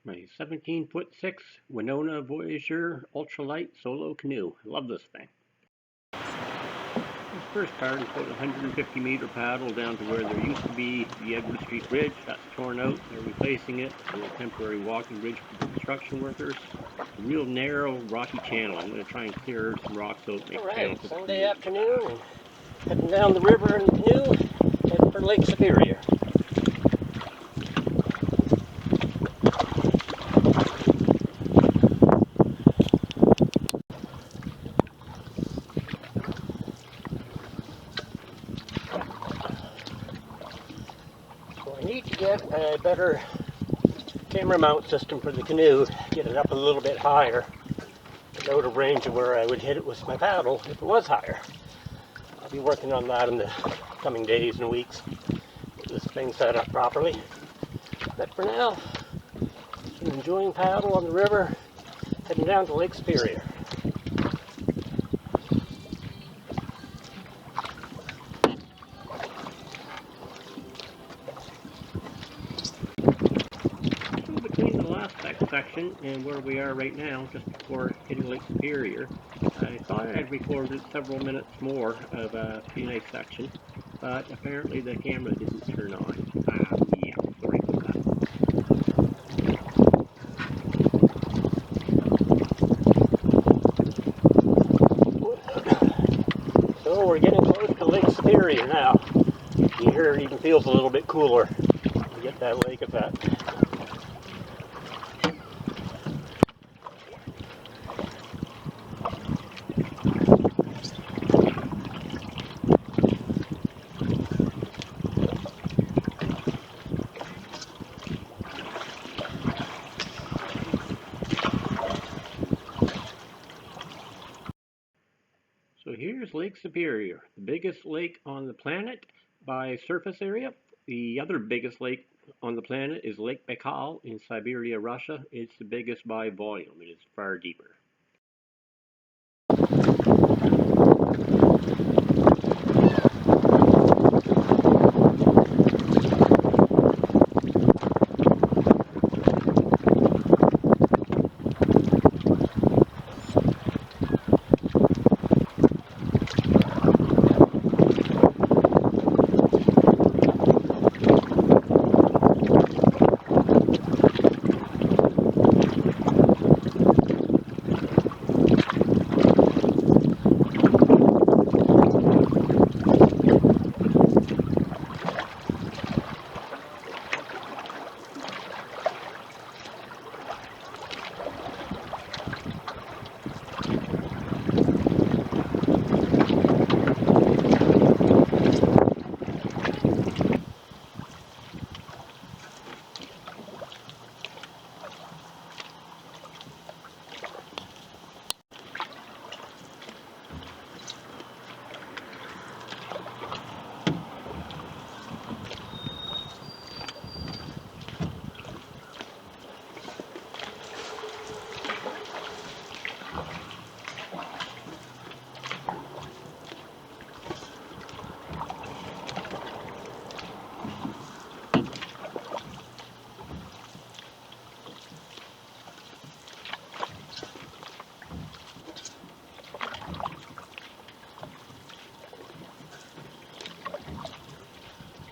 My 17'6" Wenonah Voyageur ultralight solo canoe. I love this thing. This first part is about a 150-meter paddle down to where there used to be the Edward Street Bridge. That's torn out. They're replacing it with a temporary walking bridge for the construction workers. A real narrow, rocky channel. I'm going to try and clear some rocks out and make a channel Alright, for the Sunday canoe. afternoon, and heading down the river in the canoe, heading for Lake Superior. So I need to get a better camera mount system for the canoe, get it up a little bit higher, out of range of where I would hit it with my paddle if it was higher. I'll be working on that in the coming days and weeks, get this thing set up properly. But for now, I'm enjoying paddle on the river, heading down to Lake Superior. Between the last section and where we are right now, just before hitting Lake Superior, I thought I'd recorded several minutes more of a pretty nice section, but apparently the camera didn't turn on. Yeah, sorry about that. So we're getting close to Lake Superior now. You hear it even feels a little bit cooler. You get that lake effect. So here's Lake Superior, the biggest lake on the planet by surface area. The other biggest lake on the planet is Lake Baikal in Siberia, Russia. It's the biggest by volume. It is far deeper.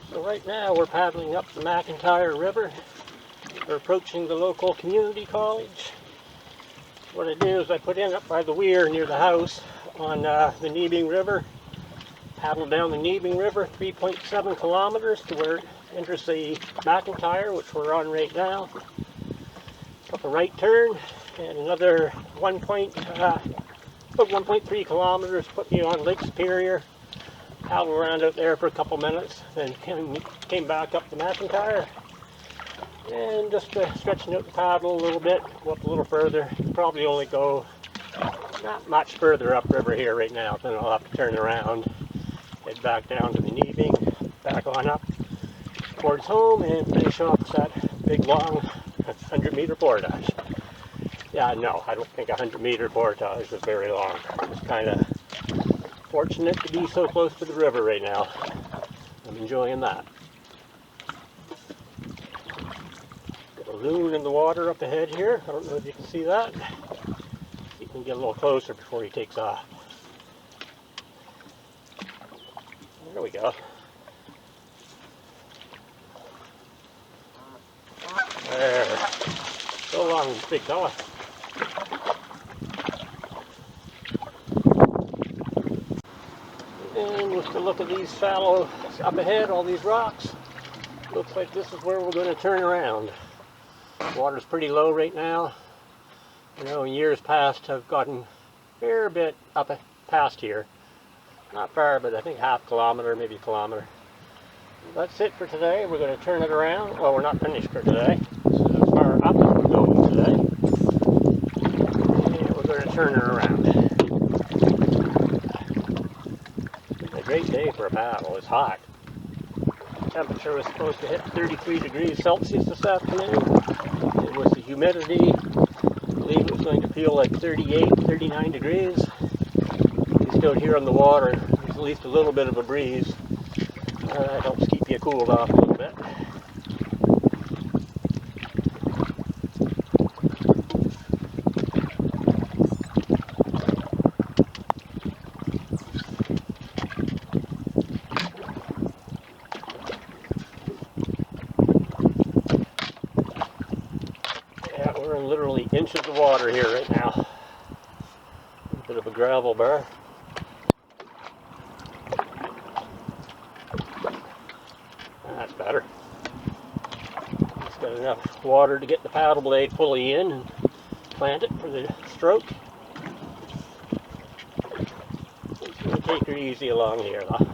So right now we're paddling up the McIntyre River. We're approaching the local community college. What I do is I put in up by the weir near the house on the Neebing River, paddle down the Neebing River 3.7 kilometers to where it enters the McIntyre, which we're on right now. Took a right turn and another about 1.3 kilometers put me on Lake Superior. Paddled around out there for a couple minutes, then came back up the McIntyre, and just stretching out the paddle a little bit, go up a little further. Probably only go not much further upriver here right now, then I'll have to turn around, head back down to the Neebing, back on up towards home, and finish off that big long 100-meter portage. Yeah, no, I don't think a 100-meter portage is very long. It's kind of fortunate to be so close to the river right now. I'm enjoying that. Got a balloon in the water up ahead here. I don't know if you can see that. You can get a little closer before he takes off. There we go. There. So long, big fella. And with the look of these fallows up ahead, all these rocks, looks like this is where we're going to turn around. Water's pretty low right now. You know, in years past I've gotten a fair bit up past here. Not far, but I think half kilometer, maybe a kilometer. That's it for today. We're going to turn it around. Well, we're not finished for today. So as far up as we're going today. And we're going to turn it around. A great day for a paddle. It's hot. The temperature was supposed to hit 33 degrees Celsius this afternoon. And with the humidity, I believe it was going to feel like 38, 39 degrees. You stood here on the water, there's at least a little bit of a breeze. That helps keep you cooled off a little bit. Yeah, we're in literally inches of water here right now. A bit of a gravel bar. That's better. It's got enough water to get the paddle blade fully in and plant it for the stroke. Just going to take her easy along here though.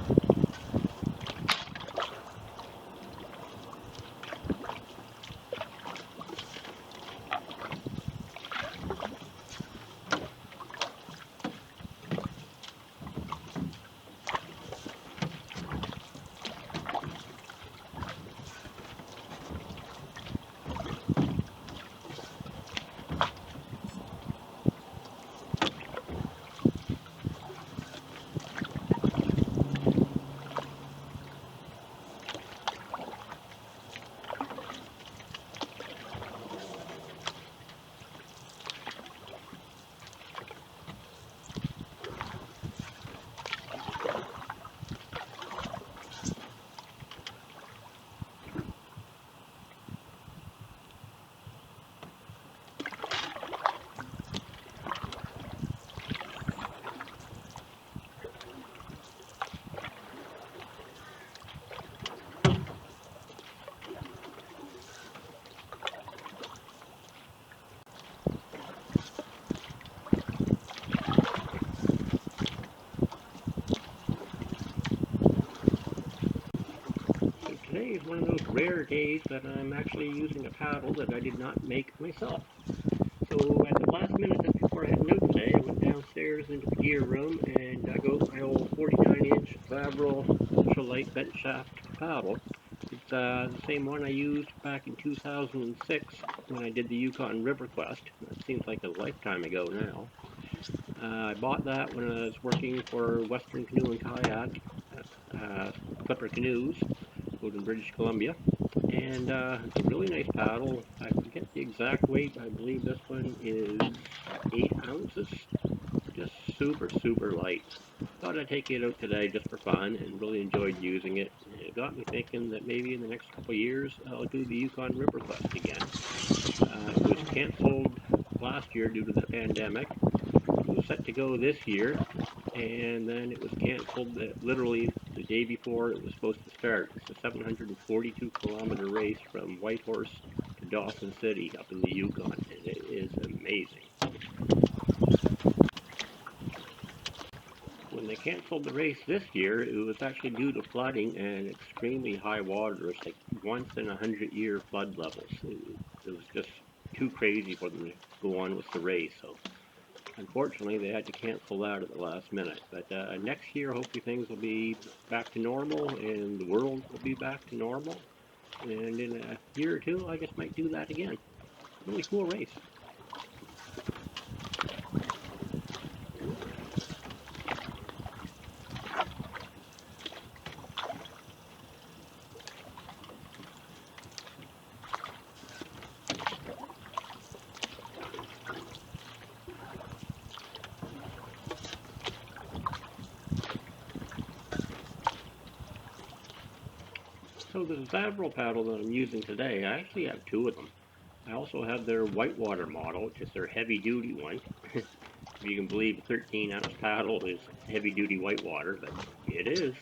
Today is one of those rare days that I'm actually using a paddle that I did not make myself. So at the last minute just before heading out today, I went downstairs into the gear room and dug out my old 49-inch Zaveral ultralite bent shaft paddle. It's the same one I used back in 2006 when I did the Yukon River Quest. That seems like a lifetime ago now. I bought that when I was working for Western Canoe and Kayak, Clipper Canoes, out in British Columbia. And it's a really nice paddle. I forget the exact weight. I believe this one is 8 ounces. Just super, super light. Thought I'd take it out today just for fun and really enjoyed using it. It got me thinking that maybe in the next couple of years I'll do the Yukon River Quest again. It was canceled last year due to the pandemic. It was set to go this year, and then it was canceled literally the day before it was supposed to start. It's a 742-kilometer race from Whitehorse to Dawson City up in the Yukon, and it is amazing. When they canceled the race this year, it was actually due to flooding and extremely high water. It's like once in 100-year flood levels. It was just too crazy for them to go on with the race. So unfortunately, they had to cancel that at the last minute. But next year, hopefully things will be back to normal and the world will be back to normal. And in a year or two, I just might do that again. Really cool race. So the Zaveral paddle that I'm using today, I actually have two of them. I also have their whitewater model, which is their heavy duty one. If you can believe a 13-ounce paddle is heavy duty whitewater, but it is.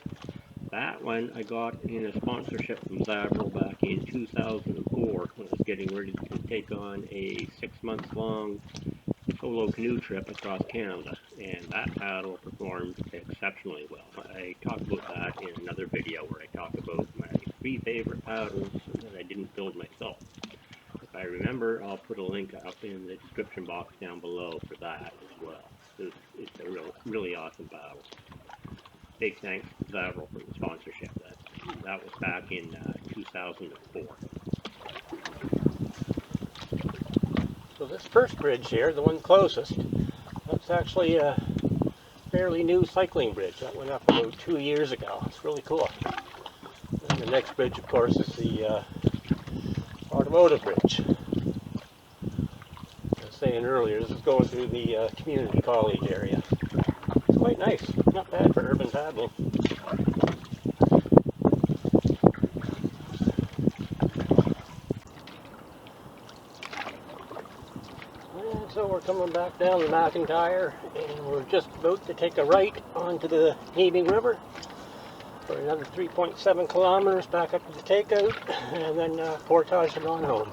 That one I got in a sponsorship from Zaveral back in 2004 when I was getting ready to take on a 6 month long solo canoe trip across Canada, and that paddle performed exceptionally well. I talk about that in another video where I talk about my three favorite paddles that I didn't build myself. If I remember, I'll put a link up in the description box down below for that as well. It's a really awesome paddle. Big thanks to Zaveral for the sponsorship. That was back in 2004. So this first bridge here, the one closest, that's actually a fairly new cycling bridge. That went up about 2 years ago. It's really cool. And the next bridge, of course, is the automotive bridge. I was saying earlier, this is going through the community college area. It's quite nice. Not bad for urban paddling. And so we're coming back down the McIntyre, and we're just about to take a right onto the Neebing River for another 3.7 kilometers back up to the takeout, and then portage it on home.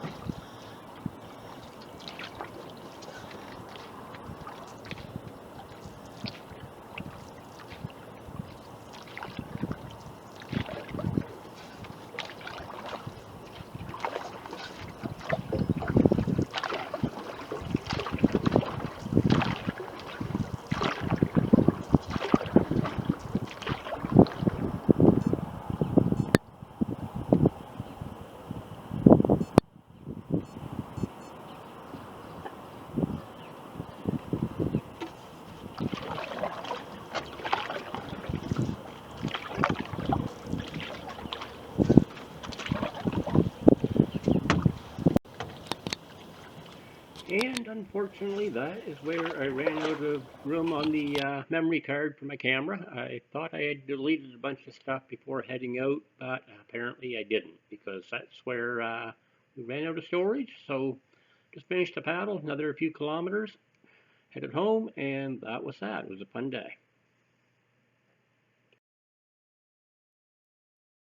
And unfortunately, that is where I ran out of room on the memory card for my camera. I thought I had deleted a bunch of stuff before heading out, but apparently I didn't, because that's where we ran out of storage. So just finished the paddle, another few kilometers, headed home, and that was that. It was a fun day.